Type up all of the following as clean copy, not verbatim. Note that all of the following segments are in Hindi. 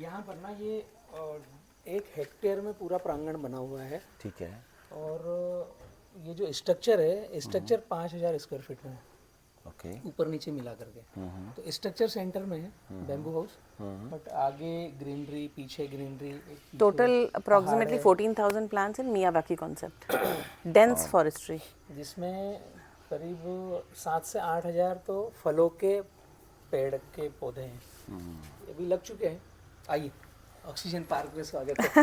यहाँ पर ना ये 1 हेक्टेयर में पूरा प्रांगण बना हुआ है। ठीक है। और ये जो स्ट्रक्चर है, स्ट्रक्चर 5000 स्क्वायर फीट में है, ओके। ऊपर नीचे मिला करके। तो स्ट्रक्चर सेंटर में है बैम्बू हाउस, बट आगे ग्रीनरी, पीछे greenery. Total approximately 14,000 plants in Miyawaki concept, dense forestry, जिसमें करीब 7 से 8 हजार तो फलों के पेड़ के पौधे हैं। ये भी लग चुके हैं। आइए ऑक्सीजन पार्क में स्वागत है।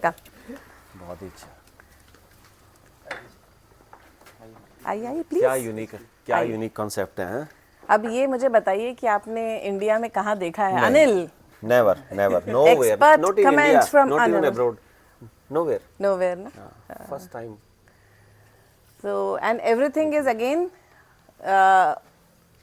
बहुत ही अच्छा। आइए प्लीज। क्या यूनिक कॉन्सेप्ट है। अब ये मुझे बताइए कि आपने इंडिया में कहाँ देखा है Anil? Never nowhere, Expert not in India, comments from not even Anil. Abroad, nowhere ना? First time. So and everything is again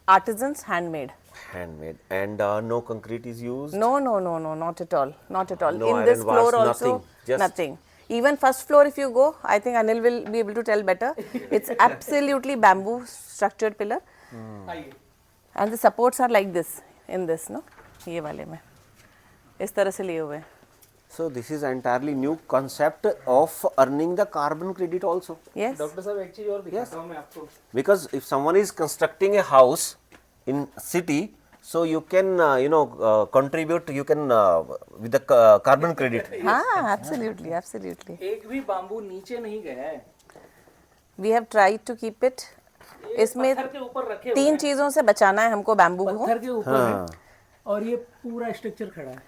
artisans handmade. Handmade and no concrete is used. No, not at all. Not at all. No In this iron floor bars, also, nothing, just- nothing. Even first floor, if you go, I think Anil will be able to tell better. It's absolutely bamboo structured pillar, आइए। and the supports are like this in this, no? ये वाले में इस तरह से लिए हुए हैं. So this is entirely new concept of earning the carbon credit also. Yes. Doctor साहब एक चीज और दिखाता हूँ मैं आपको। Because if someone is constructing a house in city, so you can contribute, you can with the carbon credit. हाँ, absolutely. एक भी बाम्बू नीचे नहीं गया है। We have tried to keep it. इसमें पत्थर के ऊपर रखे हुए 3 हैं। चीजों से बचाना है हमको बैम्बू को. पत्थर के ऊपर है और ये पूरा स्ट्रक्चर खड़ा है।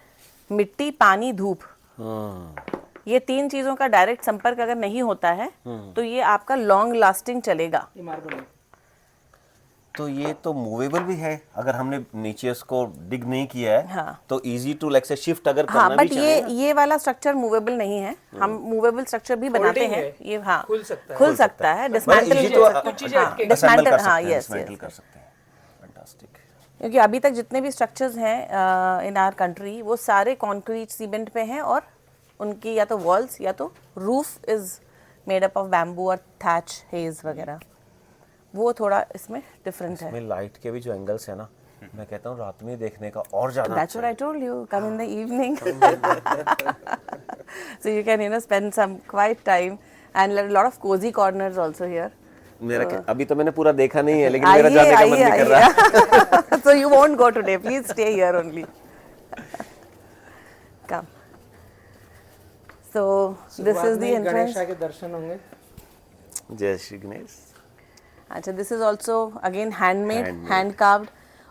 मिट्टी, पानी, धूप, ये 3 चीजों का डायरेक्ट संपर्क अगर नहीं होता है तो ये आपका लॉन्ग लास्टिंग चलेगा. ये मार्बल है। तो ये तो मूवेबल भी है, अगर हमने नीचे इसको डिग नहीं किया है हाँ. तो इजी टू लाइक से शिफ्ट अगर हाँ, करना भी बट चाहे ना, ये वाला स्ट्रक्चर मूवेबल नहीं है. हम मूवेबल स्ट्रक्चर भी बनाते Folding हैं. है, ये हाँ खुल सकता है। खुल सकता है. डिसमेंटल easy to कुछ चीजें अटकेंगी। assemble कर सकते हाँ, हैं, yes, dismantle yes. कर सकते हैं. Fantastic. क्योंकि अभी तक जितने भी स्ट्रक्चर्स हैं इन आवर कंट्री वो सारे कंक्रीट सीमेंट पे हैं और उनकी या तो वॉल्स या तो roof is made up of bamboo और थैच हेज वगैरह. वो थोड़ा इसमें डिफरेंट है. इसमें लाइट के भी जो एंगल्स है ना, मैं कहता हूँ रात में देखने का और ज्यादा That's अच्छा what I told you. Come in the evening. So you can spend some quiet time and a lot of cozy corners also here. मेरा अभी तो मैंने पूरा देखा नहीं है, लेकिन मेरा जाने का मन नहीं कर रहा है. So you won't go today. Please stay here only. Come. So this is the entrance. Ganesha के दर्शन होंगे। जय श्री गणेश. अच्छा, this is also again handmade, hand carved.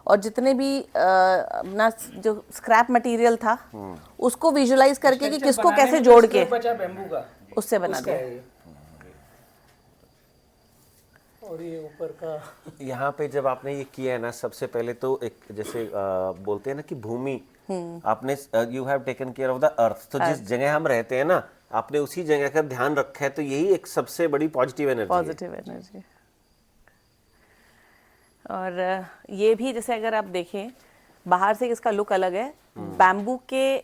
और जितने भी अपना जो स्क्रैप मटेरियल था उसको विजुलाइज करके कि किसको कैसे जोड़ के बचा बैम्बू का, उससे बना उसका दिया. है ये। और ये ऊपर का यहाँ पे जब आपने ये किया है ना, सबसे पहले तो एक जैसे बोलते हैं ना कि भूमि, आपने you have taken care of the earth. तो जिस जगह हम रहते हैं ना, आपने उसी जगह का ध्यान रखा है, तो यही एक सबसे बड़ी पॉजिटिव एनर्जी. और ये भी जैसे अगर आप देखें बाहर से इसका लुक अलग है. बैम्बू के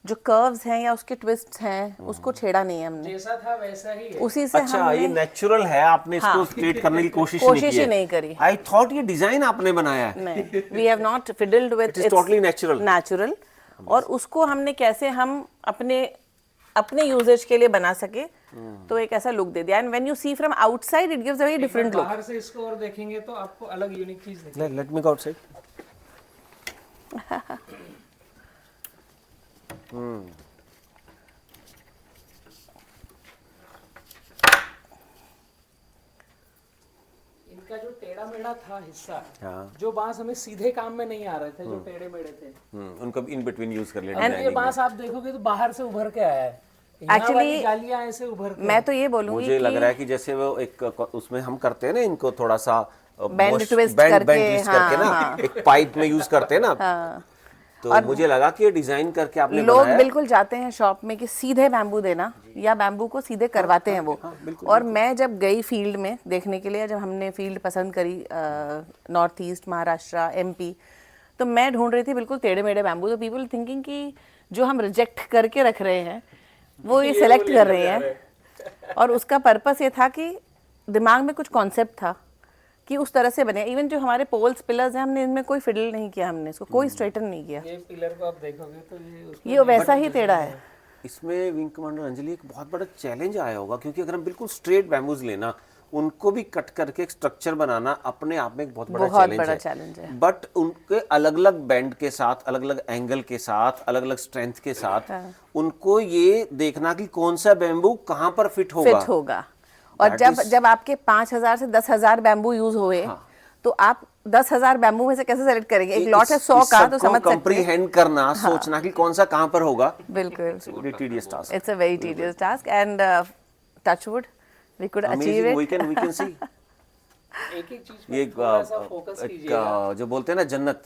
जो कर्व्स हैं या उसके ट्विस्ट्स हैं उसको छेड़ा नहीं है हमने. जैसा था वैसा ही है। उसी से अच्छा, हमने ये नेचुरल है, आपने इसको स्ट्रेट करने की कोशिश ही नहीं करी. आई थॉट ये डिजाइन आपने बनाया है. नहीं, we have not fiddled with it is totally natural. और उसको हमने कैसे हम अपने यूजेज के लिए बना सके, तो एक ऐसा लुक दे दिया. And when you see from outside it gives a very different look. बाहर से इसको और देखेंगे तो आपको अलग यूनिक चीज दिखेगी। Let me go outside. इनका जो टेढ़ा मेढ़ा था हिस्सा, हाँ. जो बांस हमें सीधे काम में नहीं आ रहे थे, जो टेढ़े मेढ़े थे, उनको इन बिटवीन यूज कर लेना. और ये बांस आप देखोगे तो बाहर से उभर के आया है। एक्चुअली जालियां ऐसे उभर के, मैं तो ये बोलूंगी मुझे लग रहा है कि जैसे वो एक उसमें हम करते हैं ना, इनको थोड़ा सा बेंड ट्विस्ट करके ना, एक पाइप में यूज करते हैं ना. तो मुझे लगा कि ये डिजाइन करके आपने लोग बनाया. बिल्कुल जाते हैं शॉप में कि सीधे बैम्बू देना, या बैम्बू को सीधे करवाते हैं वो. और मैं जब गई फील्ड में देखने के लिए, जब हमने फील्ड पसंद करी नॉर्थ ईस्ट, महाराष्ट्र, एमपी, तो मैं ढूंढ रही थी बिल्कुल टेढ़े मेढ़े बैम्बू. तो पीपल थिंकिंग कि जो हम रिजेक्ट करके रख रहे हैं वो ये सेलेक्ट कर रहे हैं. और उसका पर्पस ये था कि दिमाग में कुछ कॉन्सेप्ट था कि उस तरह से बने। इवन जो हमारे पोल्स पिलर्स हैं, हमने इनमें कोई फिडल नहीं किया, हमने इसको कोई स्ट्रेटन नहीं किया, ये पिलर को आप देखोगे तो ये वैसा ही टेढ़ा है। इसमें विंग कमांडर अंजलि एक बहुत बड़ा चैलेंज आया होगा, क्योंकि अगर हम बिल्कुल स्ट्रेट बैम्बूज लेना, उनको भी कट करके एक स्ट्रक्चर बनाना अपने आप में एक बहुत बड़ा चैलेंज है। बट उनके अलग अलग बैंड के साथ, अलग अलग एंगल के साथ, अलग अलग स्ट्रेंथ के साथ उनको ये देखना कि कौन सा बैम्बू कहाँ पर फिट होगा। और जब आपके 5,000 से 10,000 बैम्बू यूज हुए, तो आप 10,000 बैम्बू में से कैसे सेलेक्ट करेंगे? एक लॉट है 100 का, तो समझ सकते हैं। कंप्रीहेंड करना, सोचना कि कौन सा कहाँ पर होगा। बिल्कुल, tedious task. It's a very tedious task and touchwood we could achieve it. We can see एक-एक चीज ये पर थोड़ा सा फोकस कीजिएगा। जो बोलते हैं ना जन्नत।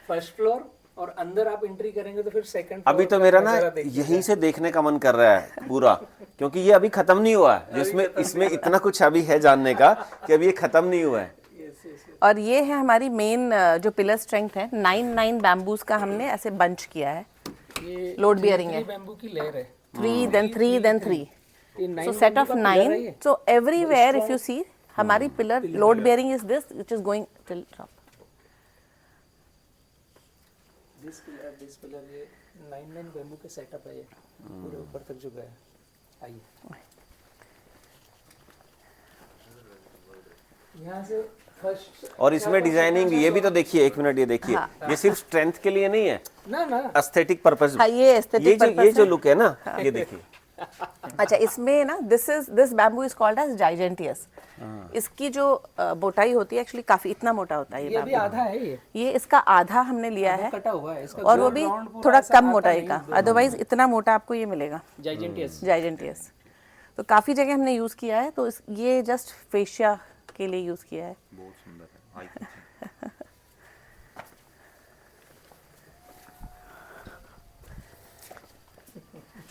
फर्स्ट फ्लोर और अंदर आप एंट्री करेंगे तो फिर सेकंड। अभी तो मेरा ना यहीं से देखने का मन कर रहा है पूरा, क्योंकि ये अभी खत्म नहीं हुआ है। जिसमें इसमें इतना कुछ अभी है जानने का कि अभी ये खत्म नहीं हुआ है। और ये है हमारी मेन जो पिलर स्ट्रेंथ है। 9 बैम्बूज का हमने ऐसे बंच किया है। ये लोड बियरिंग है, बैम्बू की लेयर है। 3 then 3 then 3, so set of 9, so everywhere if you see हमारी pillar load bearing is this which is going till top. This pillar ये 9 बैम्बू के सेटअप है, ये पूरे ऊपर तक जो गया है। आइए यहाँ से फर्स्ट। और इसमें डिजाइनिंग ये भी तो देखिए, एक मिनट ये देखिए। ये सिर्फ स्ट्रेंथ के लिए नहीं है ना, एस्थेटिक पर्पस। हाँ, ये एस्थेटिक पर्पस ये जो लुक है ना, ये देखिए। अच्छा, इसमें ना this bamboo is called as giganteus. इसकी जो मोटाई होती है एक्चुअली काफी इतना मोटा होता है। ये भी आधा है, ये इसका आधा हमने लिया है, कटा हुआ है इसका, और वो भी थोड़ा कम मोटाई का, अदरवाइज इतना मोटा आपको ये मिलेगा जाइजेंटियस। तो काफी जगह हमने यूज किया है, तो ये जस्ट फेशिया के लिए यूज किया है। बहुत सुंदर है।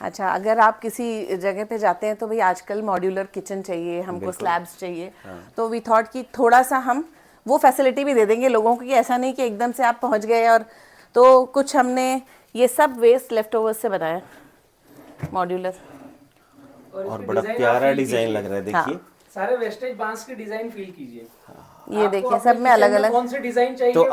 अच्छा, अगर आप किसी जगह पे जाते हैं तो भाई आजकल मॉड्यूलर किचन चाहिए, हमको स्लैब्स चाहिए, तो वी थॉट कि थोड़ा सा हम वो फैसिलिटी भी दे देंगे लोगों को, कि ऐसा नहीं कि एकदम से आप पहुंच गए। और तो कुछ हमने ये सब वेस्ट लेफ्ट ओवर्स से बनाया मॉड्यूलर, और बड़ा प्यारा डिजाइन लग रहा है। देखिए सारे वेस्टेज बांस के डिजाइन फील कीजिए। ये देखिए सब में अलग अलग कौन से डिजाइन चाहिए। तो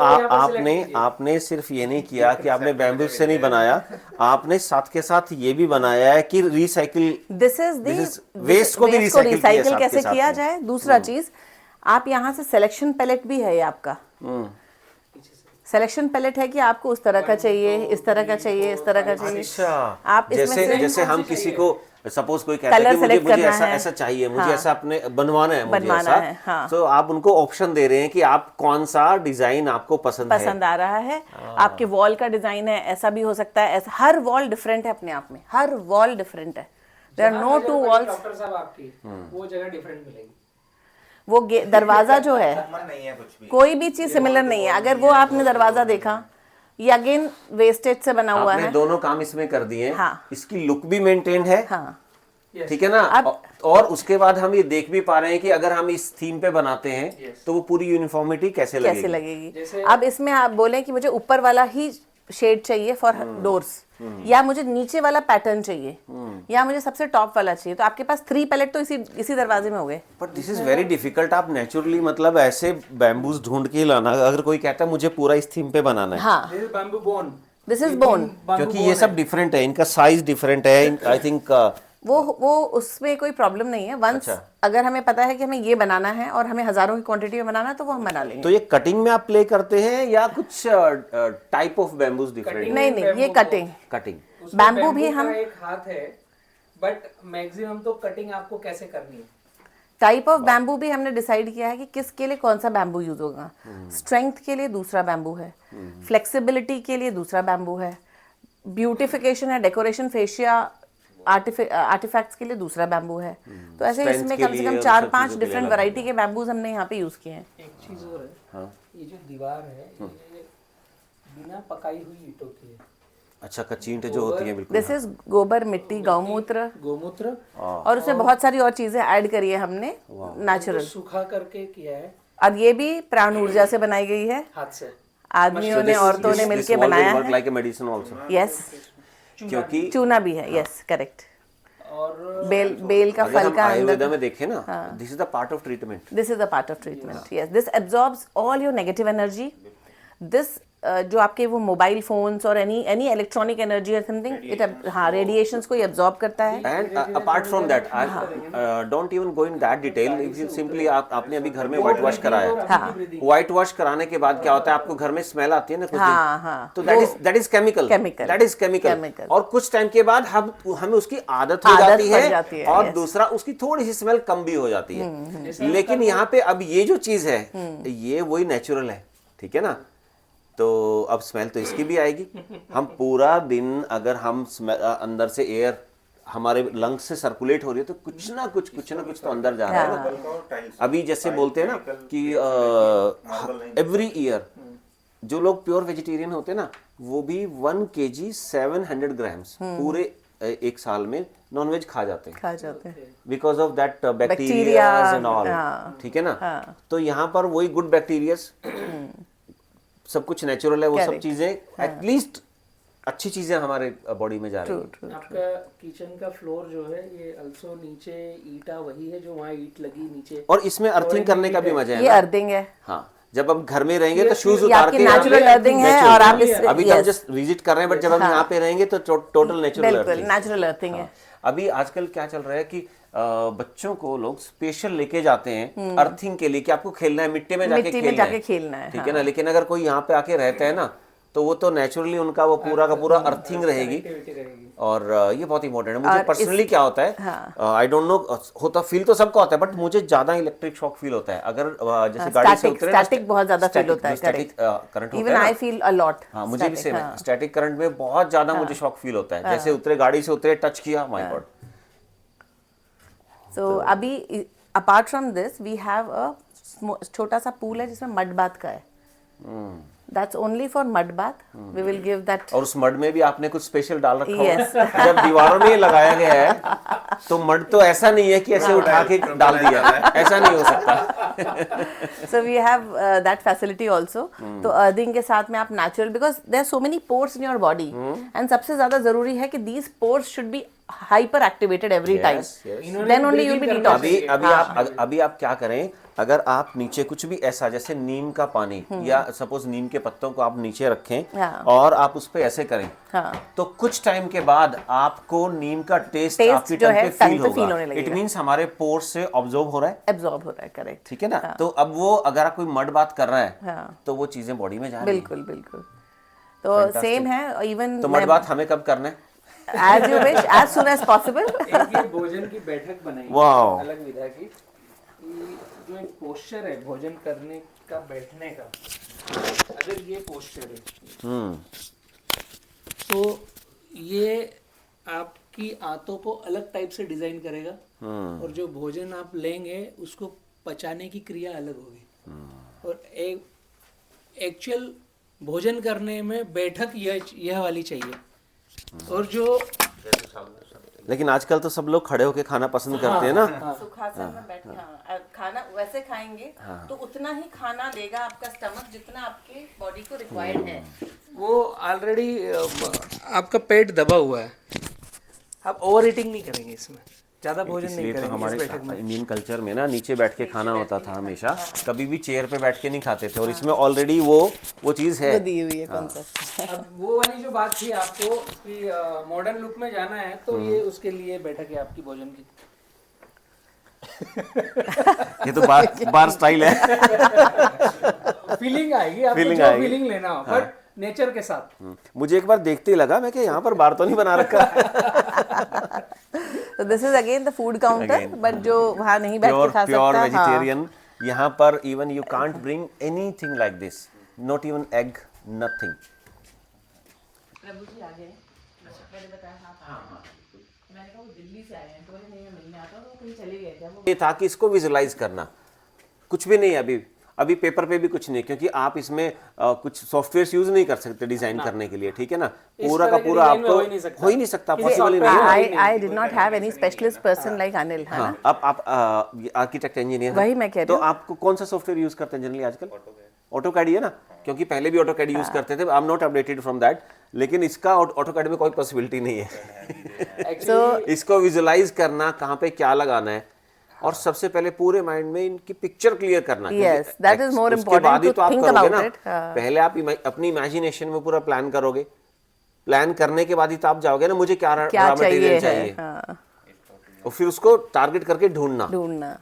आपने सिर्फ ये नहीं किया कि आपने बैम्बू से नहीं बनाया, आपने साथ के साथ ये भी बनाया है कि रिसाइकिल, दिस इज वेस्ट को भी रिसाइकिल कैसे किया जाए। दूसरा चीज, आप यहाँ से सिलेक्शन पैलेट भी है ये आपका। सिलेक्शन पैलेट है कि आपको उस तरह का चाहिए, इस तरह का चाहिए, इस तरह का चाहिए। अच्छा, आप इसमें जैसे हम किसी को सपोज कोई कहता है कि मुझे ऐसा चाहिए, मुझे ऐसा अपने बनवाना है, मुझे ऐसा, तो आप उनको ऑप्शन दे रहे हैं कि आप कौन सा डिजाइन आपको पसंद आ रहा है। आपके वॉल का डिजाइन है, ऐसा भी हो सकता है, ऐसा। हर वॉल डिफरेंट है अपने आप में, हर वॉल डिफरेंट है। There are no two walls. Doctor साहब आपकी वो जगह डिफरेंट मिलेगी। वो दरवाजा जो है, कोई भी चीज सिमिलर नहीं है। अगर वो आपने दरवाजा देखा, ये अगेन वेस्टेज से बना हुआ है। दोनों काम इसमें कर दिए। इसकी लुक भी मेंटेन्ड है। ठीक है ना। और उसके बाद हम ये देख भी पा रहे हैं कि अगर हम इस थीम पे बनाते हैं तो वो पूरी यूनिफॉर्मिटी कैसे लगेगी। अब इसमें आप बोले कि मुझे ऊपर वाला ही शेड चाहिए फॉर डोर्स, या मुझे नीचे वाला पैटर्न चाहिए, या मुझे सबसे टॉप वाला चाहिए, तो आपके पास 3 पैलेट तो इसी दरवाजे में हो गए। But this is very difficult. आप नेचुरली मतलब ऐसे बैम्बूज ढूंढ के लाना, अगर कोई कहता है मुझे पूरा इस थीम पे बनाना है। हाँ, दिस इज बोन, क्योंकि ये सब डिफरेंट है, इनका साइज डिफरेंट है। आई थिंक वो उसमें कोई प्रॉब्लम नहीं है। वंस अगर हमें पता है कि हमें ये बनाना है और हमें हजारों की क्वांटिटी में बनाना है, तो वो हम बना लेंगे। तो ये कटिंग में आप प्ले करते हैं या कुछ टाइप ऑफ बैम्बूज डिफरेंट? नहीं, ये कटिंग बैम्बू भी हम एक हाथ है, बट मैक्सिमम तो कटिंग आपको कैसे करनी है। टाइप ऑफ बैम्बू भी हमने डिसाइड किया है कि किसके लिए कौन सा बैम्बू यूज होगा। स्ट्रेंथ के लिए दूसरा बैम्बू है, फ्लेक्सिबिलिटी के लिए दूसरा बैम्बू है, ब्यूटिफिकेशन है, डेकोरेशन, फेशिया, आर्टिफैक्ट्स के लिए दूसरा बैम्बू है। तो ऐसे इसमें कम से कम 4-5 डिफरेंट वैरायटी के बैम्बूज हमने यहाँ पे यूज किए हैं। एक चीज और है, ये जो दीवार है ये बिना पकाई हुई ईंटों की है। अच्छा, कच्ची ईंटें जो होती हैं, बिल्कुल। दिस इज गोबर, मिट्टी, गौमूत्र, और उसमें बहुत सारी और चीजें ऐड करी है हमने नेचुरल, सूखा करके किया है। अब ये भी प्राण ऊर्जा से बनाई गई है, हाथ से आदमियों ने, औरतों ने मिलके बनाया है। Like a medicine also. Yes, क्योंकि चूना भी है। Yes, correct. और बेल का अगर फल हम का आयुर्वेदा अंदर में देखें ना, this is the part of treatment. This is the part of treatment, yes. This absorbs all your negative energy. This जो आपके वो मोबाइल फोन्स और एनी इलेक्ट्रॉनिक एनर्जी और समथिंग, इट हाँ रेडिएशंस को एब्जॉर्ब करता है। And apart from that, I don't even go in that detail. If you simply आपने अभी घर में व्हाइट वॉश कराया, व्हाइट वॉश कराने के बाद क्या होता है, आपको घर में स्मेल आती है ना कुछ दिन, तो that is chemical, that is chemical. और कुछ टाइम के बाद हमें उसकी आदत हो जाती है और दूसरा उसकी थोड़ी सी स्मेल कम भी हो जाती है। लेकिन यहाँ पे अब ये जो चीज है ये वही नेचुरल है, ठीक है ना। तो अब स्मेल तो इसकी भी आएगी। हम पूरा दिन अगर हम अंदर से एयर हमारे लंग्स से सर्कुलेट हो रही है तो कुछ ना कुछ तो अंदर जा रहा है ना। अभी जैसे बोलते हैं ना कि एवरी ईयर जो लोग प्योर वेजिटेरियन होते हैं ना, वो भी 1 kg 700 ग्राम्स पूरे एक साल में नॉनवेज खा जाते हैं because of that bacteria and all, ठीक है ना। तो यहाँ पर वही गुड बैक्टीरियाज, सब कुछ नेचुरल है, वो सब चीजें एटलीस्ट अच्छी चीजें हमारे बॉडी में जा रही है। आपका किचन का फ्लोर जो है ये अल्सो नीचे ईटा वही है जो वहाँ ईट लगी नीचे, और इसमें अर्थिंग करने का भी मजा है ये ना। अर्थिंग है। हाँ, जब हम घर में रहेंगे तो शूज उतार के नेचुरल अर्थिंग है। और आप इस अभी तो हम जस्ट विजिट कर रहे हैं, बट जब हम यहाँ पे रहेंगे तो total natural earthing, natural earthing है। अभी आजकल क्या चल रहा है कि बच्चों को लोग स्पेशल लेके जाते हैं अर्थिंग के लिए कि आपको खेलना है, मिट्टी में जाके खेलना है, ठीक है ना। लेकिन अगर कोई यहाँ पे आके रहता है ना तो वो तो नेचुरली उनका वो पूरा का पूरा अर्थिंग रहेगी। और ये बहुत इंपॉर्टेंट है। मुझे पर्सनली क्या होता है, आई डोंट नो, होता फील तो सबका होता है, बट मुझे ज्यादा इलेक्ट्रिक शॉक फील होता है अगर जैसे गाड़ी से उतरे, स्टैटिक बहुत ज्यादा फील होता है, स्टैटिक करंट होता है। Even I feel a lot. हाँ, मुझे भी सेम है, स्टैटिक करंट में बहुत ज्यादा मुझे शॉक फील होता है। जैसे उतरे, गाड़ी से उतरे, टच किया, माय गॉड। सो अभी apart from this we have a छोटा सा पूल है जिसमें मड बाथ का है। That's only for mud bath. We will give that. और उस मड में भी आपने कुछ स्पेशल डाल रखा होगा। Yes. जब दीवारों में ये लगाया गया है तो मड तो ऐसा नहीं है कि ऐसे उठा के डाल दिया, ऐसा नहीं हो सकता। So we have that facility also. तो अर्थिंग के साथ में आप natural, because there are so many pores in your body, and सबसे ज्यादा जरूरी है कि these pores should be hyper activated every time. Then only you will be detoxed. अभी आप क्या करें, अगर आप नीचे कुछ भी ऐसा जैसे नीम का पानी या सपोज नीम के पत्तों को आप नीचे रखें और आप उस पे ऐसे करें, तो कुछ टाइम के बाद आपको नीम का टेस्ट आपकी टंग पे फील होगा। इट मींस हमारे पोर्स से ऑब्जॉर्ब हो रहा है, करेक्ट, ठीक है ना। तो अब वो अगर आप कोई मड बात कर रहा है तो वो चीजें बॉडी में जा रही है। बिल्कुल। तो सेम है। इवन तो मड बात हमें कब करना है? As you wish, as soon as possible. एक ये भोजन की बैठक बनाई वाओ। अलग विधा की, जो एक पोस्चर है भोजन करने का, बैठने का, अगर ये पोस्चर है तो ये आपकी आंतों को अलग टाइप से डिजाइन करेगा और जो भोजन आप लेंगे उसको पचाने की क्रिया अलग होगी। और एक एक्चुअल भोजन करने में बैठक यह वाली चाहिए। और जो लेकिन आजकल तो सब लोग खड़े होके खाना पसंद करते हैं ना। सुखासन में बैठ के खाना वैसे खाएंगे तो उतना ही खाना देगा आपका स्टमक जितना आपके बॉडी को रिक्वायर्ड है। वो ऑलरेडी आपका पेट दबा हुआ है, आप ओवर ईटिंग नहीं करेंगे, इसमें ज्यादा भोजन नहीं इसलिए करेंगे। तो हमारे इंडियन कल्चर में ना नीचे बैठ के खाना होता था हमेशा, कभी भी चेयर पे बैठ के नहीं खाते थे। और इसमें ऑलरेडी वो चीज है, दी हुई है कॉन्सेप्ट। अब वो वाली जो बात थी आपको कि मॉडर्न लुक में जाना है तो ये उसके लिए बैठक है आपकी भोजन की। ये तो बार स्टाइल है। फीलिंग आएगी आपको, जो फीलिंग लेना हो, बट नेचर के साथ। मुझे एक बार देखते ही लगा मैं कि यहाँ पर बार तो नहीं बना रखा। So this is again the food counter, but जो वहाँ नहीं बैठ के खा सकता, प्योर वेजिटेरियन, यहाँ पर even you can't bring anything like this, not even egg, nothing. Prabhu ji आ गए, मैंने बताया हाँ, मैंने कहा वो दिल्ली से आए हैं, तो नहीं मैं मिलने आता हूँ, तो कहीं चले गए थे। ये था कि इसको विजुलाइज करना, कुछ भी नहीं अभी पेपर पे भी कुछ नहीं, क्योंकि आप इसमें कुछ सॉफ्टवेयर यूज नहीं कर सकते डिजाइन करने के लिए, ठीक है ना। पूरा का पूरा आपको हो ही नहीं सकता, पॉसिबल ही नहीं है। I did not have any specialist person like Anil, है ना। अब आप आर्किटेक्ट इंजीनियर, वही मैं कह रही तो आपको कौन सा सॉफ्टवेयर यूज करते हैं जनरली आजकल? ऑटोकैड ही है ना, क्योंकि पहले भी ऑटोकैड यूज करते थे, I am not updated from that, लेकिन इसका ऑटोकैड में कोई पॉसिबिलिटी नहीं है। इसको विजुलाइज करना, कहाँ पे क्या लगाना है, और सबसे पहले पूरे माइंड में इनकी पिक्चर क्लियर करना। Yes, that is more उसके important बाद ही to तो आप think करोगे about ना। it, हाँ। पहले आप अपनी इमेजिनेशन में पूरा प्लान करोगे, प्लान करने के बाद ही तो आप जाओगे ना मुझे क्या रॉ मटेरियल चाहिए, और फिर उसको टारगेट करके ढूंढना।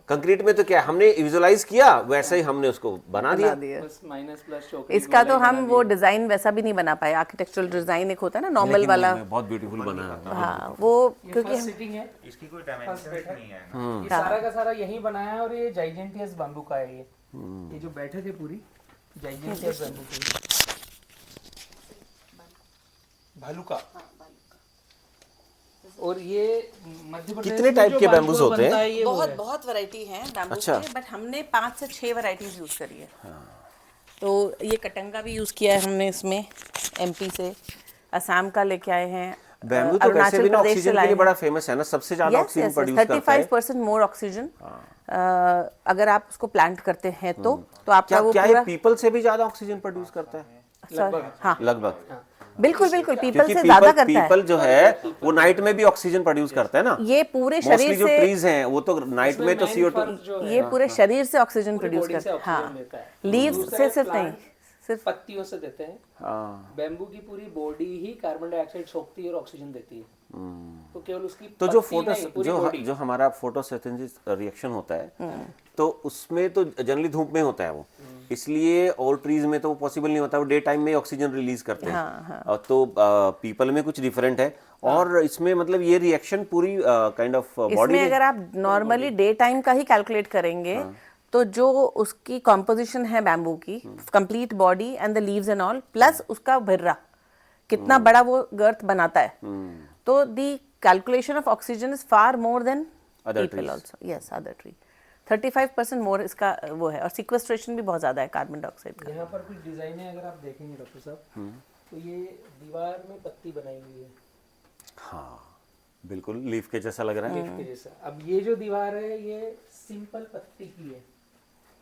कंक्रीट में तो क्या हमने विजुलाइज किया, वैसे ही हमने उसको बना दिया। बस माइनस प्लस इसका तो हम वो डिजाइन वैसा भी नहीं बना पाए, आर्किटेक्चरल डिजाइन एक होता है ना नॉर्मल वाला, बहुत ब्यूटीफुल बना है। हाँ वो क्योंकि सिटिंग है, इसकी कोई डायमेंशन नहीं है। ये सारा का सारा यही बनाया है, और ये जाइजेंटियस बाम्बू का है। ये जो बैठक है पूरी जाइजेंटियस बाम्बू की, भालू का। और ये मध्य प्रदेश कितने में टाइप जो के बाम्बू बैम्बूज होते हैं? बनता है, ये वो बहुत है। बहुत वैरायटी है बैम्बू अच्छा। के, बट हमने 5 से 6 वैरायटीज यूज करी है। तो ये कटंगा भी यूज किया है हमने इसमें, एमपी से, असम का लेके आए हैं, बैम्बू तो वैसे भी ना ऑक्सीजन के लिए बड़ा फेमस है ना, सबसे ज्यादा ऑक्सीजन प्रोड्यूस करता है। 35% मोर ऑक्सीजन अगर आप उसको प्लांट करते हैं तो आपका क्या वो क्या पूरा ये पीपल से भी ज्यादा ऑक्सीजन प्रोड्यूस करता है? हाँ लगभग। बिल्कुल बिल्कुल, पीपल क्योंकि से ज्यादा करता पीपल है। जो है वो नाइट में भी ऑक्सीजन प्रोड्यूस करता है ना। ये पूरे मोस्टली शरीर जो से, ट्रीज हैं वो तो नाइट में तो CO2 ये पूरे शरीर से ऑक्सीजन प्रोड्यूस बॉडी से करता है। ऑक्सीजन हाँ, लेता है। लीव्स दूसरा से है सिर्फ नहीं, plant, सिर्फ पत्तियों से देते हैं। हाँ। बैम्बू की पूरी बॉडी ही कार्बन डाइऑक्साइड सोखती है और ऑक्सीजन देती है। तो केवल उसकी तो जो पत्ती फोटो नहीं, पूरी body। जो हमारा फोटोसिंथेसिस रिएक्शन होता है, तो उसमें तो जनरली धूप में होता है वो, इसलिए और ट्रीज में तो वो पॉसिबल नहीं होता, वो डे टाइम में ऑक्सीजन रिलीज करते हैं। तो पीपल में कुछ डिफरेंट है, और इसमें मतलब ये रिएक्शन पूरी काइंड ऑफ बॉडी इसमें में। अगर आप नॉर्मली डे टाइम का ही कैलकुलेट करेंगे तो जो उसकी कॉम्पोजिशन है बैम्बू की, complete body and the leaves and all, plus उसका भिर्रा कितना बड़ा वो गर्थ बनाता है, तो the calculation of oxygen is far more than people also. Yes, other tree 35% मोर इसका वो है, और सिक्वेस्ट्रेशन भी बहुत ज्यादा है कार्बन डाइऑक्साइड का। यहाँ पर कुछ डिजाइन है, अगर आप देखेंगे डॉक्टर साहब, तो ये दीवार में पत्ती बनाई हुई है, हाँ बिल्कुल लीफ के जैसा लग रहा है। लीफ के जैसा। अब ये जो दीवार है ये सिंपल पत्ती की है,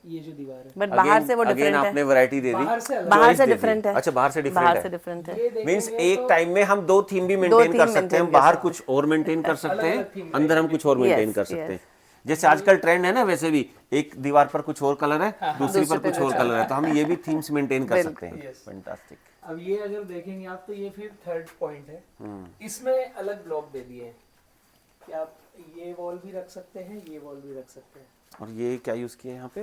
ये जो दीवार है। बट बाहर से वो अगेन डिफरेंट आपने है, वैरायटी दे दी, बाहर से अलग बाहर choice से दे दी। डिफरेंट है। अच्छा, बाहर से बाहर से डिफरेंट है। डिफरेंट है। ये देखेंगे मींस तो एक टाइम में हम 2 थीम भी मेंटेन theme कर सकते maintain हैं, बाहर कुछ और मेंटेन कर सकते अलग-अलग हैं, theme अंदर हम कुछ और मेंटेन कर सकते हैं। जैसे आजकल ट्रेंड है ना, वैसे भी एक दीवार पर कुछ और कलर है, दूसरी पर कुछ और कलर है, तो हम ये भी थीम्स मेंटेन कर सकते हैं। Yes. फैंटास्टिक। अब ये अगर देखेंगे आप, तो ये फिर थर्ड पॉइंट है। इसमें अलग ब्लॉक दे दिए हैं कि आप ये वॉल भी रख सकते हैं, ये वॉल भी रख सकते हैं। और ये क्या यूज किया है यहाँ पे?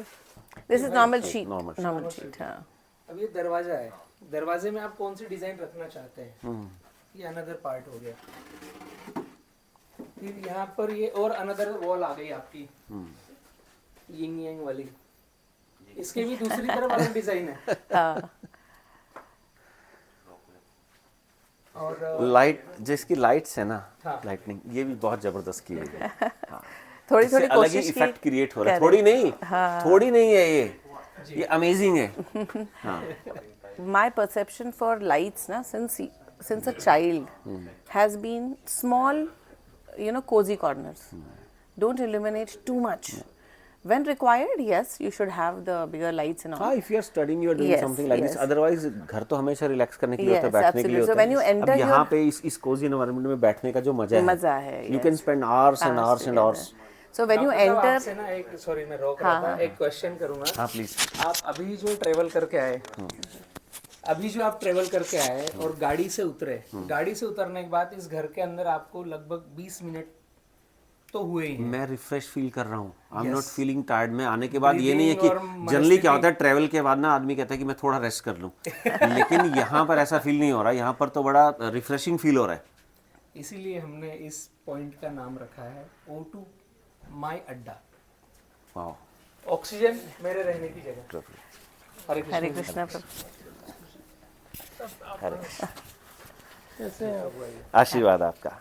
This is normal sheet, Normal sheet. Normal sheet. हाँ, अब ये दरवाजा है, दरवाजे में आप कौन सी डिजाइन रखना चाहते हैं, ये अनदर पार्ट हो गया। फिर यहाँ पर ये और अनदर वॉल आ गई आपकी, यिंग यांग वाली, इसके भी दूसरी तरफ अलग डिजाइन है। हाँ। और लाइट, जिसकी लाइट्स है ना, हाँ। लाइटनिंग, ये भी बहुत जबरदस्त की हुई है। थोड़ी इससे थोड़ी अलग ही कोशिश की। इफेक्ट क्रिएट हो रहा है। Correct. थोड़ी नहीं है ये अमेजिंग है। हाँ। My perception for lights, na, since a child, has been small, cozy corners. Don't illuminate too much. When required, yes, you should have the bigger lights and all. हाँ, if you are studying, you are doing Yes, something like this. yes. Otherwise, घर तो हमेशा रिलैक्स करने के लिए होता है, Yes, बैठने के लिए absolutely. होता So when you है। enter अब यहाँ your- पे इस कोजी एनवायरनमेंट में बैठने का जो मजा है, you yes. can spend hours and hours and hours. So when you doctor साहब, enter, आपसे ना एक, सॉरी मैं रोक रहा था, एक क्वेश्चन करूंगा। हाँ प्लीज। आप अभी जो ट्रेवल करके आए, अभी जो आप ट्रेवल करके आए और गाड़ी से उतरे, गाड़ी से उतरने के बाद इस घर के अंदर आपको लगभग 20 मिनट तो हुए ही हैं। मैं रिफ्रेश फील कर रहा हूँ, I am not feeling tired. मैं आने के बाद ये नहीं है Breathing कि और जनरली क्या होता है ट्रैवल के बाद ना आदमी कहता है कि मैं थोड़ा रेस्ट कर लूँ, लेकिन यहाँ पर ऐसा फील नहीं हो रहा। यहाँ पर तो बड़ा रिफ्रेशिंग फील हो रहा है। इसीलिए हमने इस पॉइंट का नाम रखा है O2 माई अड्डा, वाओ। ऑक्सीजन मेरे रहने की जगह। हरे कृष्ण। Hare Krishna. कैसे हैं आप भाई? आशीर्वाद आपका।